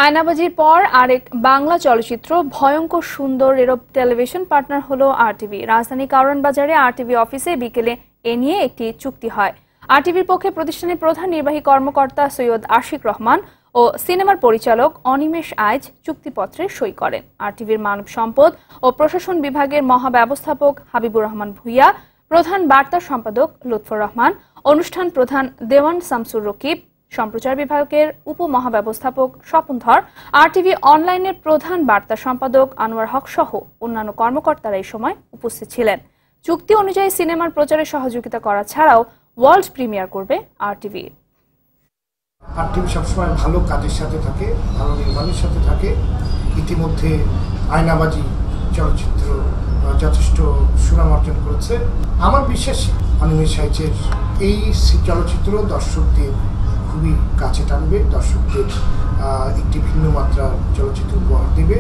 আয়নাবাজির পর আরেক বাংলা চলচ্চিত্র ভয়ঙ্কর সুন্দর এর টেলিভিশন পার্টনার হলো আরটিভি। রাজধানী কারওয়ান বাজারে আরটিভি অফিসে বিকেলে এ নিয়ে একটি চুক্তি হয়। আরটিভির পক্ষে প্রতিষ্ঠানের প্রধান নির্বাহী কর্মকর্তা সৈয়দ আশিক রহমান ও সিনেমার পরিচালক অনিমেষ আইচ চুক্তিপত্রে সই করেন। আরটিভির মানব সম্পদ ও প্রশাসন বিভাগের মহাব্যবস্থাপক হাবিবুর রহমান ভূঁইয়া, প্রধান বার্তা সম্পাদক লুৎফর রহমান, অনুষ্ঠান প্রধান দেওয়ান শামসুর রকিব, সম্প্রচার বিভাগের উপমহাব্যবস্থাপক স্বপন ধর, আরটিভি অনলাইনের প্রধান বার্তা সম্পাদক আনোয়ার হক সহ অন্যান্য কর্মকর্তারা এই সময় উপস্থিত ছিলেন। চুক্তি অনুযায়ী সিনেমার প্রচারে সহযোগিতা করা ছাড়াও ওয়ার্ল্ড প্রিমিয়ার করবে আরটিভি। আরটিভি সবসময় ভালো কাজের সাথে থাকে, ভালো নির্মাণের সাথে থাকে। ইতিমধ্যে আয়নাবাজি চলচ্চিত্র যথেষ্ট সুনাম অর্জন করেছে। আমার বিশ্বাস অনিমেষ আইচের এই চলচ্চিত্র দর্শকদের খুবই কাছে টানবে, দর্শকদের একটি ভিন্ন মাত্রার চলচ্চিত্র উপহার দেবে।